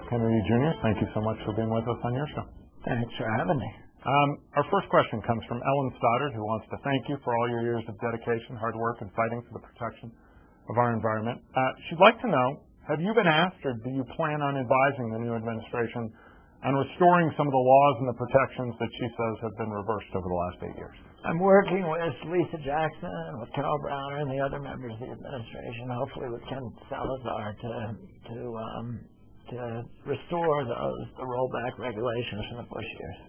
F. Kennedy Jr., thank you so much for being with us on your show. Thanks for having me. Our first question comes from Ellen Stoddard, who wants to thank you for all your years of dedication, hard work, and fighting for the protection of our environment. She'd like to know, have you been asked or do you plan on advising the new administration on restoring some of the laws and the protections that she says have been reversed over the last 8 years? I'm working with Lisa Jackson, with Carol Browner, and the other members of the administration, hopefully with Ken Salazar, to restore the rollback regulations from the Bush years.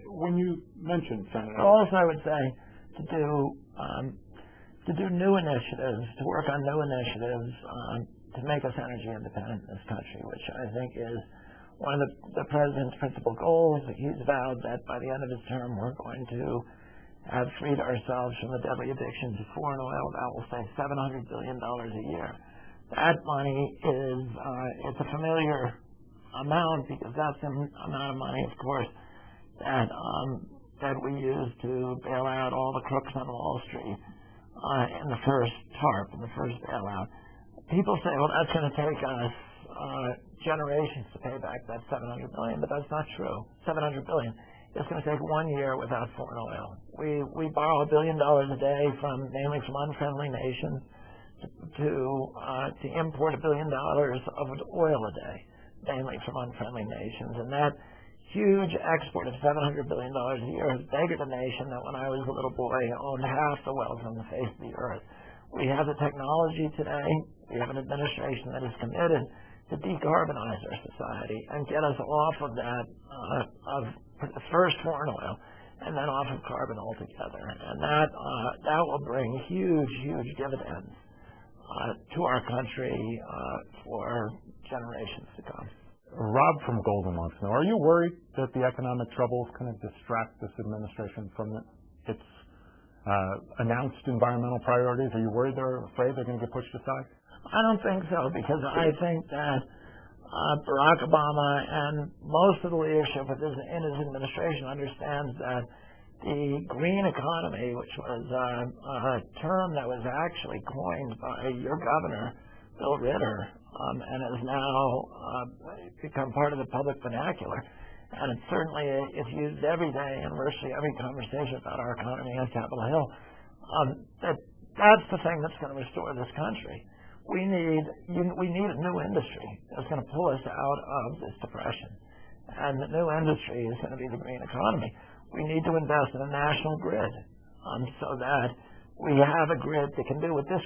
When you mentioned, Senator... Also, I would say to do new initiatives, to work on new initiatives to make us energy independent in this country, which I think is one of the president's principal goals. He's vowed that by the end of his term, we're going to have freed ourselves from the deadly addictions of foreign oil. That will save $700 billion a year. That money is it's a familiar amount because that's the amount of money, of course, that we use to bail out all the crooks on Wall Street in the first TARP, in the first bailout. People say, well, that's going to take us generations to pay back that $700 billion, but that's not true. $700 billion. It's going to take 1 year without foreign oil. We borrow $1 billion a day mainly from unfriendly nations to import $1 billion of oil a day, mainly from unfriendly nations. And that huge export of $700 billion a year has beggared a nation that when I was a little boy owned half the wealth on the face of the earth. We have the technology today. We have an administration that is committed to decarbonize our society and get us off of that, of first foreign oil and then off of carbon altogether. And that will bring huge dividends to our country for generations to come. Rob from Golden wants to know, are you worried that the economic troubles kind of distract this administration from its announced environmental priorities? Are you worried afraid they're going to get pushed aside? I don't think so, because I think that Barack Obama and most of the leadership in his administration understands that the green economy, which was a term that was actually coined by your governor, Bill Ritter, and has now become part of the public vernacular. And it certainly is used every day in virtually every conversation about our economy on Capitol Hill. That's the thing that's going to restore this country. We need a new industry that's going to pull us out of this depression. And the new industry is going to be the green economy. We need to invest in a national grid so that we have a grid that can do what the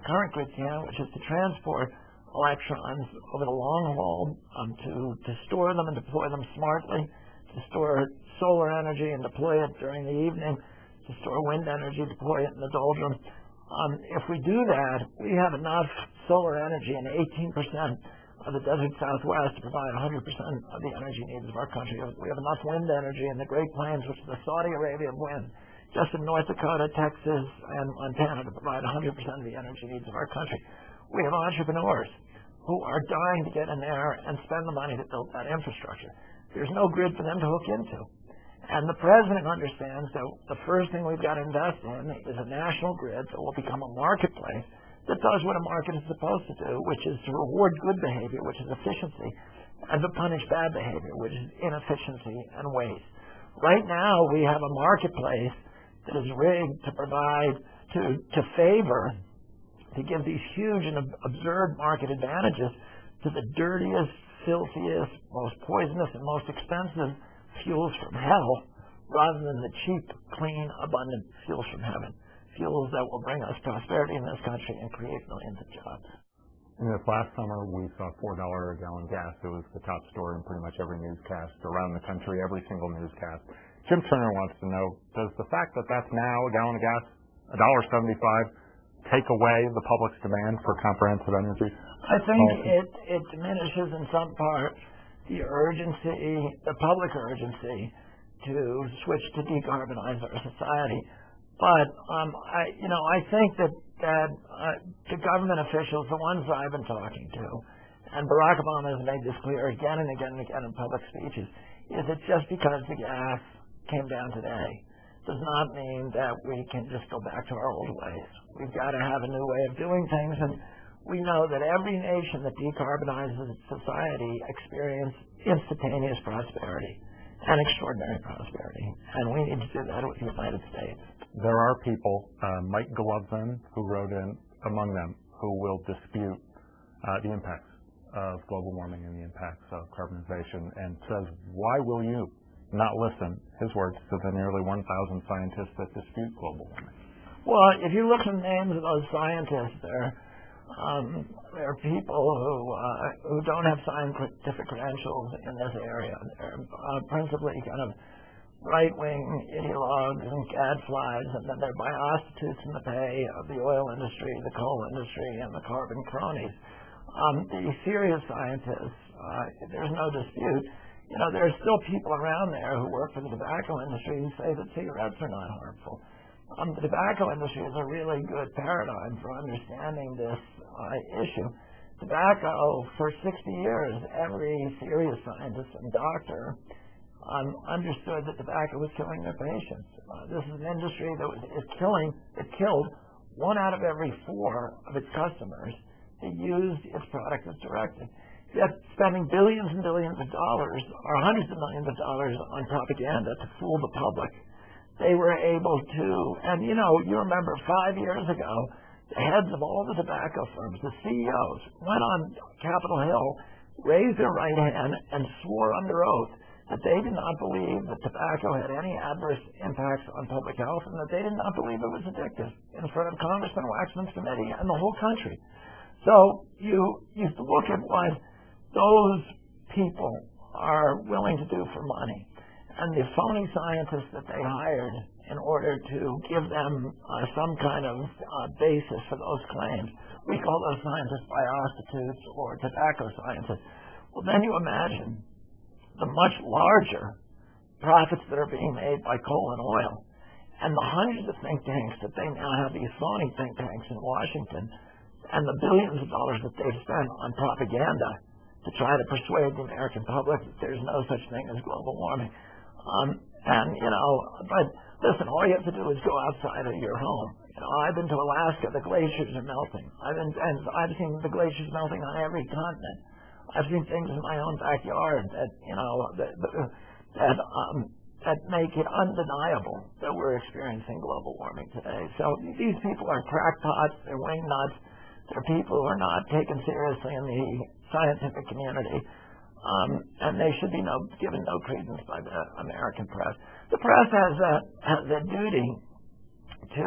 current grid can, which is to transport electrons over the long haul, to store them and deploy them smartly, to store solar energy and deploy it during the evening, to store wind energy, deploy it in the doldrums. If we do that, we have enough solar energy in 18% of the desert Southwest to provide 100% of the energy needs of our country. We have enough wind energy in the Great Plains, which is the Saudi Arabia of wind, just in North Dakota, Texas, and Montana to provide 100% of the energy needs of our country. We have entrepreneurs who are dying to get in there and spend the money to build that infrastructure. There's no grid for them to hook into. And the president understands that the first thing we've got to invest in is a national grid that will become a marketplace that does what a market is supposed to do, which is to reward good behavior, which is efficiency, and to punish bad behavior, which is inefficiency and waste. Right now, we have a marketplace that is rigged to provide, to favor, to give these huge and absurd market advantages to the dirtiest, filthiest, most poisonous, and most expensive fuels from hell, rather than the cheap, clean, abundant fuels from heaven. Fuels that will bring us prosperity in this country and create millions of jobs. In this last summer, we saw $4 a gallon gas. It was the top story in pretty much every newscast around the country, every single newscast. Jim Turner wants to know, does the fact that that's now a gallon of gas, $1.75, take away the public's demand for comprehensive energy? I think it diminishes in some part the urgency, the public urgency to switch to decarbonize our society. But I think that the government officials, the ones I've been talking to, and Barack Obama has made this clear again and again and again in public speeches, is that just because the gas came down today does not mean that we can just go back to our old ways. We've got to have a new way of doing things, and we know that every nation that decarbonizes its society experiences instantaneous prosperity and extraordinary prosperity. And we need to do that with the United States. There are people, Mike Golovin, who wrote in among them, who will dispute the impacts of global warming and the impacts of carbonization, and says, why will you not listen, his words, to the nearly 1,000 scientists that dispute global warming? Well, if you look at the names of those scientists, there are people who don't have scientific credentials in this area. They're principally kind of right-wing ideologues and gadflies, and then they're biostitutes in the pay of the oil industry, the coal industry, and the carbon cronies. The serious scientists, there's no dispute. You know, there are still people around there who work for the tobacco industry who say that cigarettes are not harmful. The tobacco industry is a really good paradigm for understanding this issue. Tobacco, for 60 years, every serious scientist and doctor understood that tobacco was killing their patients. This is an industry that it killed 1 out of every 4 of its customers that used its product as directed. Yet spending billions and billions of dollars, or hundreds of millions of dollars on propaganda to fool the public, they were able to, and you remember 5 years ago, the heads of all the tobacco firms, the CEOs, went on Capitol Hill, raised their right hand, and swore under oath that they did not believe that tobacco had any adverse impacts on public health, and that they did not believe it was addictive, in front of Congressman Waxman's committee and the whole country. So you look at what those people are willing to do for money, and the phony scientists that they hired in order to give them some kind of basis for those claims. We call those scientists biostitutes or tobacco scientists. Well, then you imagine the much larger profits that are being made by coal and oil, and the hundreds of think tanks that they now have, these phony think tanks in Washington, and the billions of dollars that they've spent on propaganda to try to persuade the American public that there's no such thing as global warming. But listen, all you have to do is go outside of your home. I've been to Alaska, the glaciers are melting. I've seen the glaciers melting on every continent. I've seen things in my own backyard that make it undeniable that we're experiencing global warming today. So these people are crackpots, they're wingnuts, they're people who are not taken seriously in the scientific community. And they should be given no credence by the American press. The press has a duty to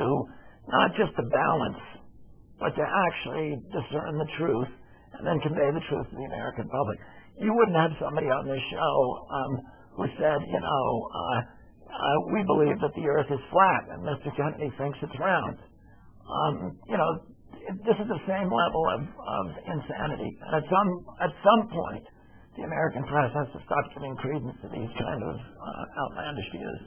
not just to balance, but to actually discern the truth and then convey the truth to the American public. You wouldn't have somebody on this show who said, we believe that the Earth is flat, and Mr. Kennedy thinks it's round. This is the same level of insanity. And at some point, the American press has to stop giving credence to these kind of outlandish views.